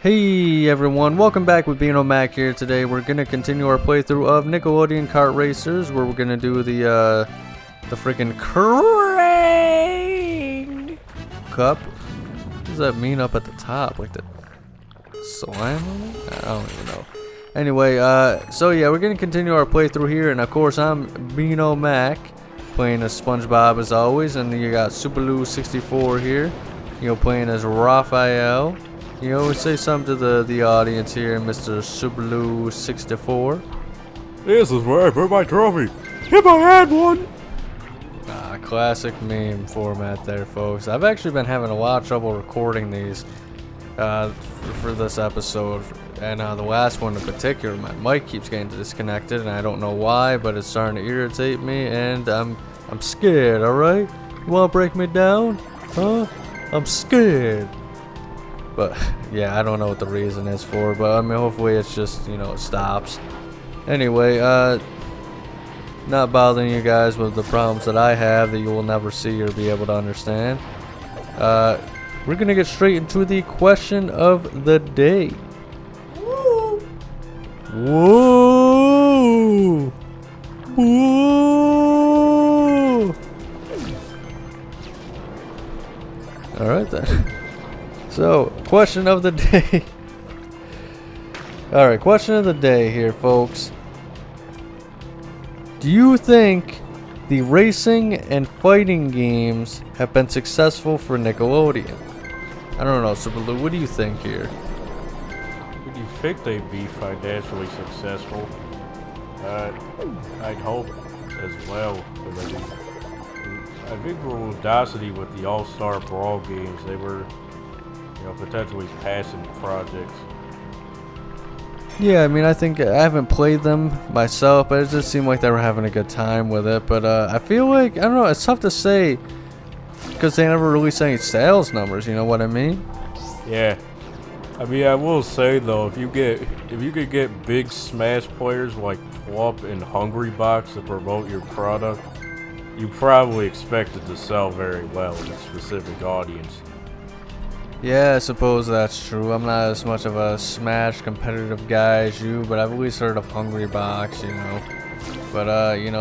Hey everyone, welcome back with Bino Mac here. Today we're gonna continue our playthrough of Nickelodeon Kart Racers, where we're gonna do the freaking Kraang Cup. What does that mean up at the top? Like the slime on it? I don't even know. Anyway, so yeah, we're gonna continue our playthrough here, and of course I'm Bino Mac, playing as SpongeBob as always, and you got Superlou64 here, playing as Raphael. You always say something to the audience here, Mr. Superlou64. This is where I put my trophy, if I had one. Classic meme format there, folks. I've actually been having a lot of trouble recording these for this episode, and the last one in particular, my mic keeps getting disconnected, and I don't know why, but it's starting to irritate me, and I'm scared. All right, you want to break me down? Huh? I'm scared. But yeah, I don't know what the reason is for, but I mean, hopefully it's just, it stops. Anyway, not bothering you guys with the problems that I have that you will never see or be able to understand. We're gonna get straight into the question of the day. Woo! Whoa! Whoa! All right then. So, question of the day. Alright, question of the day here, folks. Do you think the racing and fighting games have been successful for Nickelodeon? I don't know, Superlou, what do you think here? Would you think they'd be financially successful? I'd hope as well. I think for Audacity with the All-Star Brawl games, they were potentially passing projects. Yeah, I mean, I think I haven't played them myself, but it just seemed like they were having a good time with it. But I feel like, I don't know, it's tough to say because they never released any sales numbers, you know what I mean? Yeah. I mean, I will say though, if you could get big Smash players like Plump and Hungrybox to promote your product, you probably expect it to sell very well in a specific audience. Yeah, I suppose that's true. I'm not as much of a Smash competitive guy as you, but I've at least heard of Hungrybox, But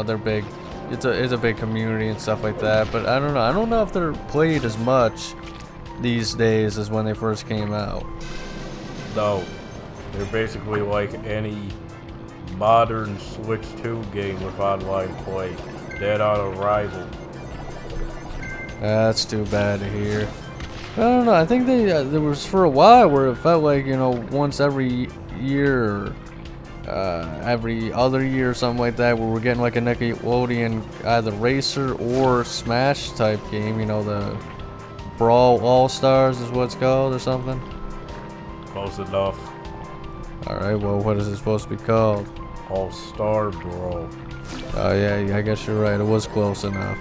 they're big. It's a big community and stuff like that. But I don't know. I don't know if they're played as much these days as when they first came out. No, they're basically like any modern Switch 2 game with online play. Dead on arrival. That's too bad to hear. I don't know. I think there was for a while where it felt like once every year, every other year or something like that, where we're getting like a Nickelodeon either racer or Smash type game. The Brawl All Stars is what it's called or something. Close enough. All right. Well, what is it supposed to be called? All Star Brawl. Oh yeah, I guess you're right. It was close enough.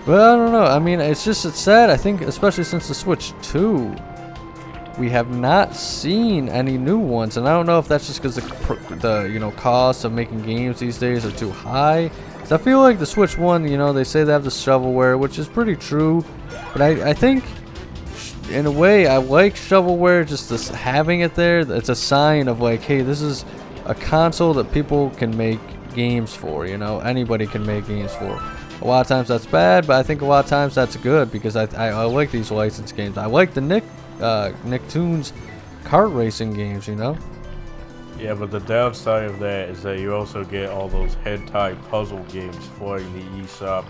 But I don't know. I mean, it's sad. I think, especially since the Switch 2, we have not seen any new ones, and I don't know if that's just because the cost of making games these days are too high. Cause I feel like the Switch 1, they say they have the shovelware, which is pretty true, but I think in a way I like shovelware. Just this, having it there, it's a sign of like, hey, this is a console that people can make games for. Anybody can make games for. A lot of times that's bad, but I think a lot of times that's good because I like these licensed games. I like the Nicktoon's kart racing games, Yeah, but the downside of that is that you also get all those hentai puzzle games flooding the eShop.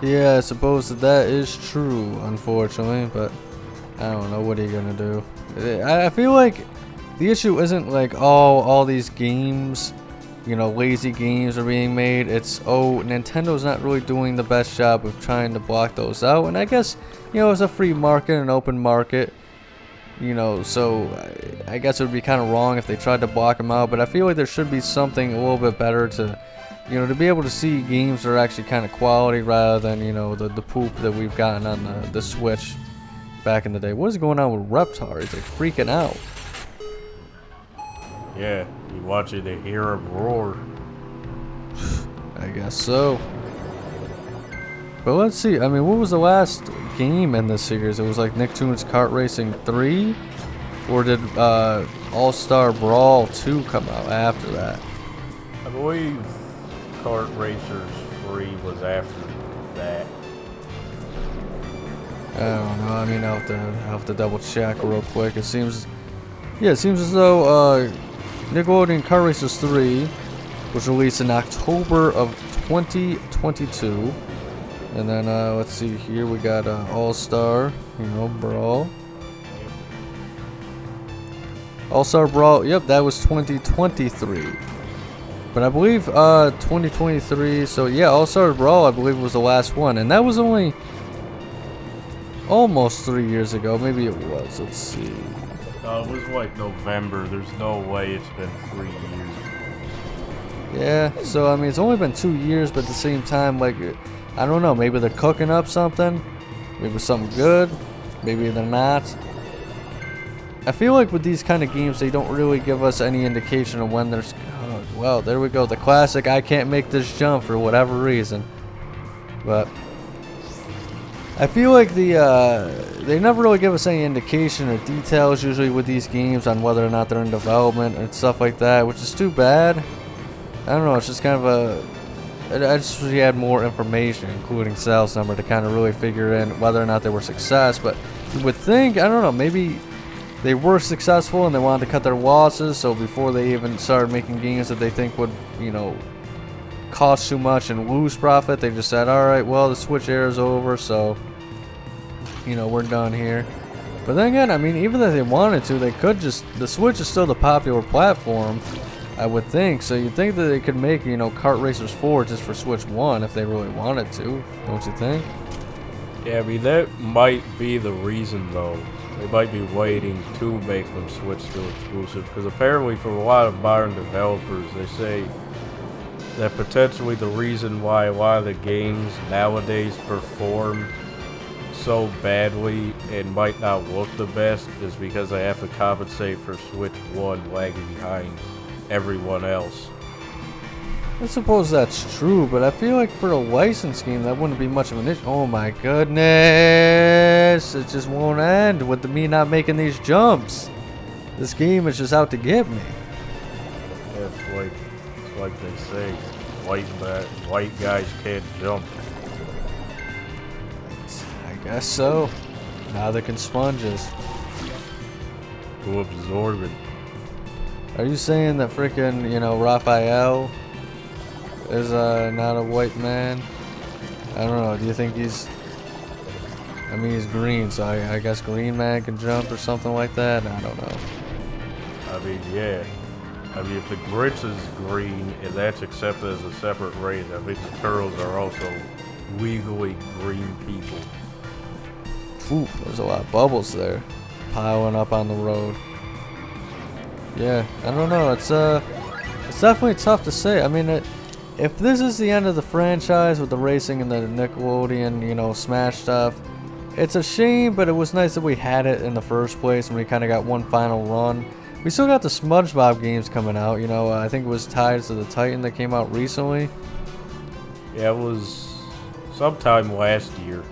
Yeah, I suppose that is true, unfortunately, but I don't know. What are you gonna do? I feel like the issue isn't like all these games, lazy games are being made. It's, Nintendo's not really doing the best job of trying to block those out. And I guess, it's a free market, an open market, so I guess it would be kind of wrong if they tried to block them out. But I feel like there should be something a little bit better to, to be able to see games that are actually kind of quality rather than, the poop that we've gotten on the Switch back in the day. What is going on with Reptar? He's like freaking out. Yeah, you watch it to hear him roar. I guess so. But let's see. I mean, what was the last game in this series? It was like Nicktoon's Kart Racing 3. Or did All-Star Brawl 2 come out after that? I believe Kart Racers 3 was after that. I don't know. I mean, I'll have to double check real quick. It seems as though Nickelodeon Kart Racers 3 was released in October of 2022. And then let's see here, we got All-Star, Brawl. All-Star Brawl, yep, that was 2023. But I believe 2023, so yeah, All-Star Brawl I believe was the last one. And that was only almost 3 years ago. Maybe it was, let's see. It was like November. There's no way it's been 3 years. Yeah, so I mean, it's only been 2 years, but at the same time, like, I don't know, maybe they're cooking up something. Maybe something good. Maybe they're not. I feel like with these kind of games, they don't really give us any indication of when there's... Oh, well, there we go. The classic, I can't make this jump for whatever reason. But I feel like they never really give us any indication or details usually with these games on whether or not they're in development and stuff like that, which is too bad. I don't know, it's just kind of a... I just wish you had more information, including sales number, to kind of really figure in whether or not they were success. But you would think, I don't know, maybe they were successful and they wanted to cut their losses, so before they even started making games that they think would, cost too much and lose profit, they just said, alright, well, the Switch era is over, so, we're done here. But then again, I mean, even if they wanted to, they could just... The Switch is still the popular platform, I would think, so you'd think that they could make, Kart Racers 4 just for Switch 1 if they really wanted to, don't you think? Yeah, I mean, that might be the reason, though. They might be waiting to make them switch to exclusive, because apparently for a lot of modern developers, they say that potentially the reason why a lot of the games nowadays perform so badly and might not look the best is because they have to compensate for Switch 1 lagging behind everyone else. I suppose that's true, but I feel like for a license game that wouldn't be much of an issue. Oh my goodness, it just won't end with me not making these jumps. This game is just out to get me. Yeah, it's like they say, white guys can't jump. I guess so. Neither can sponges. Too absorbent. Are you saying that freaking, Raphael is not a white man? I don't know. Do you think he's... I mean, he's green, so I guess green man can jump or something like that? I don't know. I mean, yeah. I mean, if the Grinch is green and that's accepted as a separate race, I think the Turtles are also legally green people. Ooh, there's a lot of bubbles there. Piling up on the road. Yeah, I don't know. It's definitely tough to say. I mean, if this is the end of the franchise with the racing and the Nickelodeon, Smash stuff, it's a shame, but it was nice that we had it in the first place and we kind of got one final run. We still got the SpongeBob games coming out, I think it was Tides of the Titan that came out recently. Yeah, it was sometime last year.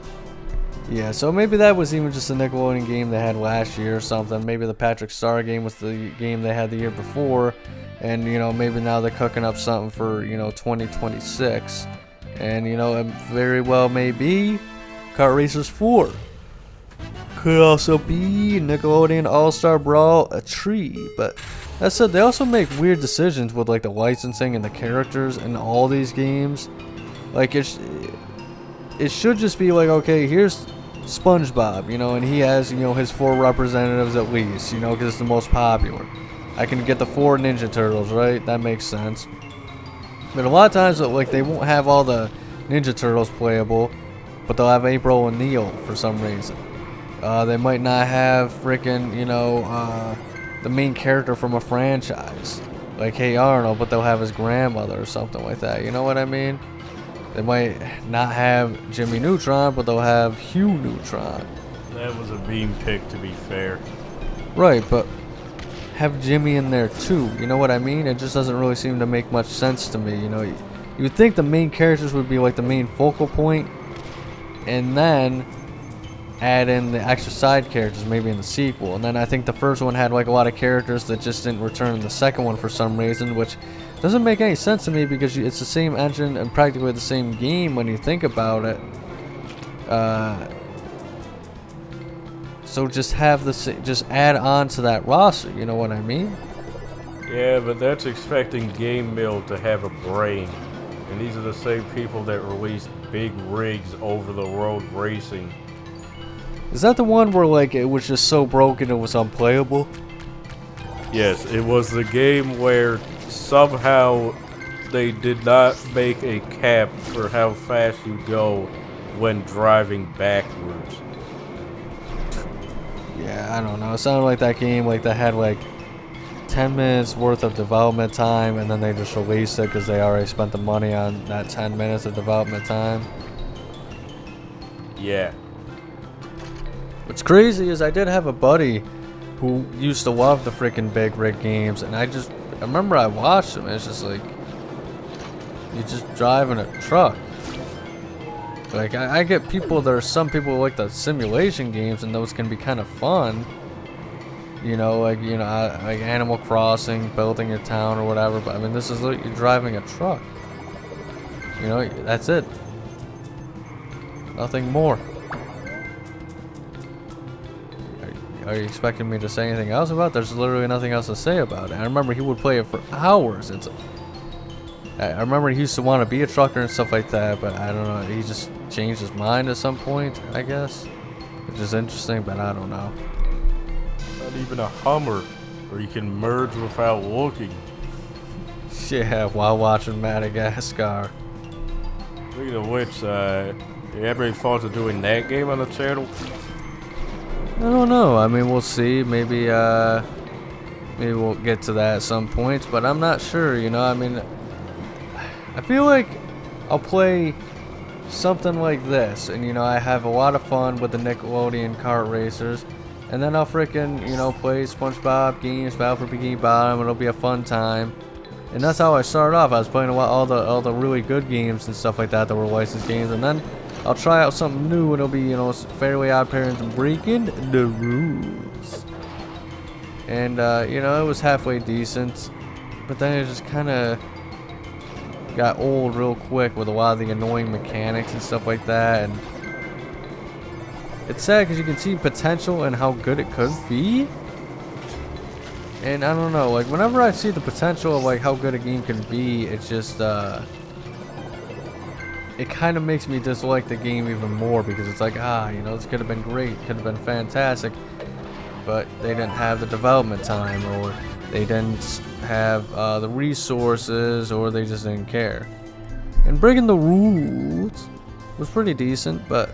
Yeah, so maybe that was even just a Nickelodeon game they had last year or something. Maybe the Patrick Star game was the game they had the year before. And, maybe now they're cooking up something for, 2026. And, it very well may be Kart Racers 4. Could also be Nickelodeon All-Star Brawl, a tree. But that said, they also make weird decisions with, like, the licensing and the characters in all these games. Like, it should just be like, okay, here's SpongeBob, and he has, his 4 representatives at least, because it's the most popular. I can get the 4 Ninja Turtles, right? That makes sense. But a lot of times, like, they won't have all the Ninja Turtles playable, but they'll have April and Neil for some reason. They might not have freaking, the main character from a franchise, like Hey Arnold, but they'll have his grandmother or something like that. You know what I mean? They might not have Jimmy Neutron, but they'll have Hugh Neutron. That was a beam pick, to be fair. Right, but have Jimmy in there too. You know what I mean? It just doesn't really seem to make much sense to me. You would think the main characters would be like the main focal point, and then add in the extra side characters maybe in the sequel. And then I think the first one had like a lot of characters that just didn't return in the second one for some reason, which doesn't make any sense to me because it's the same engine and practically the same game when you think about it. So just have just add on to that roster, you know what I mean? Yeah, but that's expecting Game Mill to have a brain. And these are the same people that released big rigs over the road racing. Is that the one where like it was just so broken it was unplayable? Yes, it was the game where somehow they did not make a cap for how fast you go when driving backwards. Yeah, I don't know. It sounded like that game like that had like 10 minutes worth of development time and then they just released it because they already spent the money on that 10 minutes of development time. Yeah. What's crazy is I did have a buddy who used to love the freaking big rig games, and I remember I watched him and it's just like, you're just driving a truck. Like, I get people, there are some people who like the simulation games and those can be kind of fun. You know, like Animal Crossing, building your town or whatever, but I mean this is like you're driving a truck. You know, that's it. Nothing more. Are you expecting me to say anything else about it? There's literally nothing else to say about it. I remember he would play it for hours. I remember he used to want to be a trucker and stuff like that, but I don't know. He just changed his mind at some point, I guess. Which is interesting, but I don't know. Not even a Hummer, where you can merge without looking. Yeah, while watching Madagascar. Speaking of which, you ever any thoughts of doing that game on the channel? I don't know. I mean, we'll see. Maybe we'll get to that at some point, but I'm not sure, you know. I mean, I feel like I'll play something like this, and you know, I have a lot of fun with the Nickelodeon Kart Racers, and then I'll freaking, you know, play SpongeBob games, Battle for Bikini Bottom. It'll be a fun time, and that's how I started off. I was playing all the really good games and stuff like that were licensed games, and then I'll try out something new, and it'll be, you know, Fairly Odd Parents breaking the rules. And you know, it was halfway decent, but then it just kind of got old real quick with a lot of the annoying mechanics and stuff like that. And it's sad because you can see potential and how good it could be. And I don't know, like whenever I see the potential of like how good a game can be, it's just it kind of makes me dislike the game even more because it's like, you know, this could have been great, could have been fantastic, but they didn't have the development time, or they didn't have the resources, or they just didn't care. And breaking the rules was pretty decent, but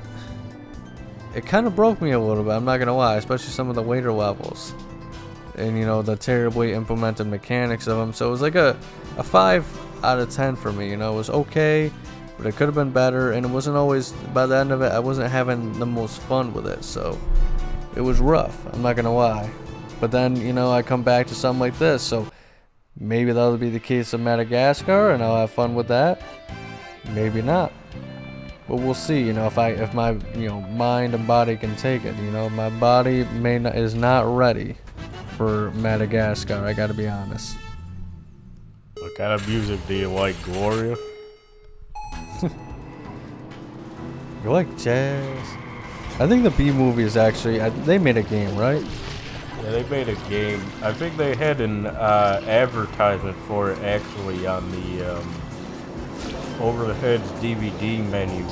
it kind of broke me a little bit, I'm not gonna lie, especially some of the later levels. And you know, the terribly implemented mechanics of them. So it was like a 5 out of 10 for me, you know. It was okay, but it could have been better, and it wasn't always, by the end of it, I wasn't having the most fun with it, so it was rough, I'm not gonna lie. But then, you know, I come back to something like this, so maybe that'll be the case of Madagascar, and I'll have fun with that. Maybe not. But we'll see, you know, if my, you know, mind and body can take it, you know. My body is not ready for Madagascar, I gotta be honest. What kind of music do you like, Gloria? You like jazz? I think the B movie is actually, they made a game, right? Yeah, they made a game. I think they had an advertisement for it actually on the Over the Heads DVD menu.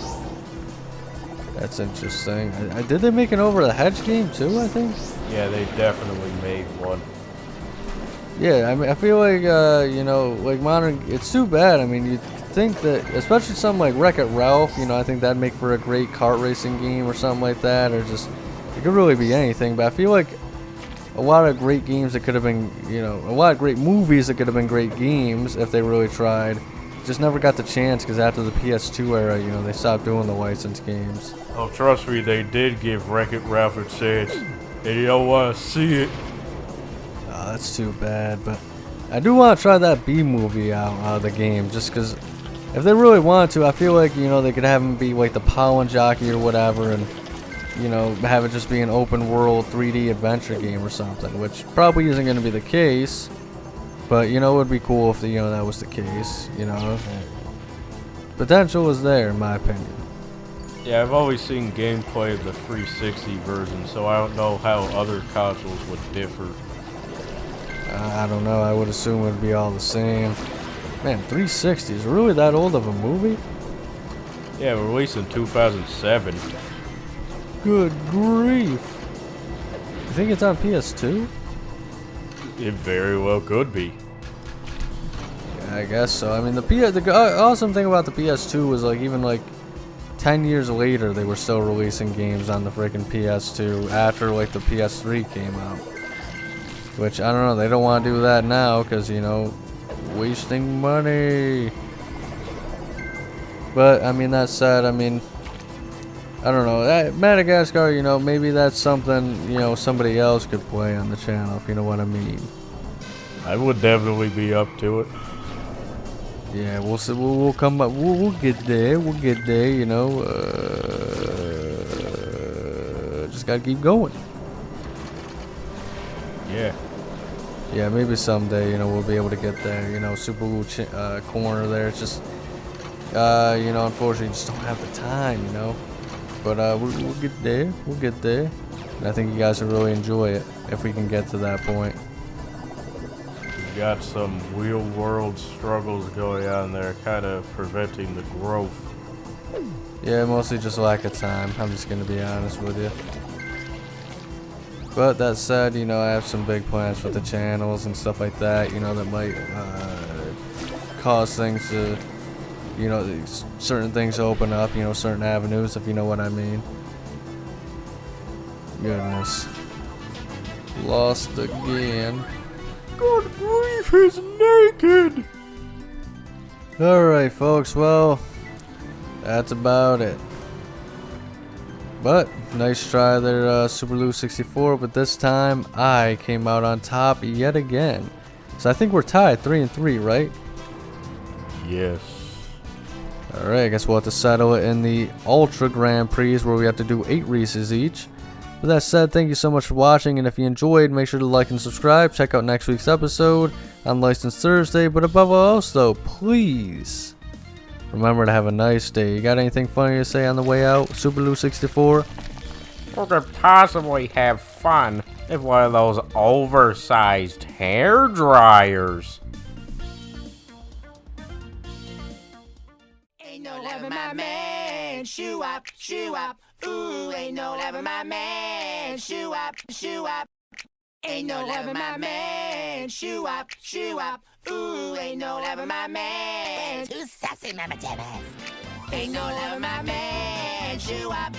That's interesting. Did they make an Over the Hedge game too, I think? Yeah, they definitely made one. Yeah, I mean, I feel like, you know, like modern, it's too bad. I mean, you'd think that, especially something like Wreck-It Ralph, you know, I think that'd make for a great kart racing game or something like that, or just, it could really be anything, but I feel like a lot of great games that could have been, you know, a lot of great movies that could have been great games if they really tried, just never got the chance because after the PS2 era, you know, they stopped doing the licensed games. Oh, trust me, they did give Wreck-It Ralph a chance, and you don't want to see it. Oh, that's too bad, but I do want to try that B movie out of the game, just because if they really wanted to, I feel like, you know, they could have him be like the pollen jockey or whatever, and you know, have it just be an open world 3D adventure game or something, which probably isn't going to be the case. But, you know, it would be cool if, you know, that was the case, you know. Potential is there, in my opinion. Yeah, I've always seen gameplay of the 360 version, so I don't know how other consoles would differ. I don't know, I would assume it would be all the same. Man, 360 is really that old of a movie? Yeah, released in 2007. Good grief. You think it's on PS2? It very well could be. Yeah, I guess so. I mean, the awesome thing about the PS2 was, like, even, like, 10 years later, they were still releasing games on the freaking PS2 after, like, the PS3 came out. Which, I don't know, they don't want to do that now because, you know, wasting money. But, I mean, that said, I mean, I don't know, Madagascar, you know, maybe that's something, you know, somebody else could play on the channel, if you know what I mean. I would definitely be up to it. Yeah, we'll see, we'll come up, we'll get there, you know, just gotta keep going. Yeah. Yeah, maybe someday, you know, we'll be able to get there, you know, Super Blue corner there, it's just, you know, unfortunately, just don't have the time, you know. But we'll get there. We'll get there. And I think you guys will really enjoy it if we can get to that point. We got some real world struggles going on there, kind of preventing the growth. Yeah, mostly just lack of time. I'm just gonna be honest with you. But that said, you know, I have some big plans for the channels and stuff like that. You know, that might cause things to, you know, certain things to open up, you know, certain avenues, if you know what I mean. Goodness. Lost again. Good grief, he's naked! Alright, folks, well, that's about it. But, nice try there, Super Lou 64, but this time, I came out on top yet again. So I think we're tied, 3-3, right? Yes. Alright, I guess we'll have to settle it in the Ultra Grand Prix where we have to do 8 Reese's each. With that said, thank you so much for watching, and if you enjoyed, make sure to like and subscribe. Check out next week's episode on Licensed Thursday, but above all else though, please remember to have a nice day. You got anything funny to say on the way out, Super Lou 64? Who could possibly have fun if one of those oversized hair dryers? Ain't no loving my man, shoo up, ooh, ain't no loving my man, shoo up, ain't no loving my man, shoo up, ooh, ain't no loving my man, too sassy, mama jammas. Ain't no loving my man, shoo up,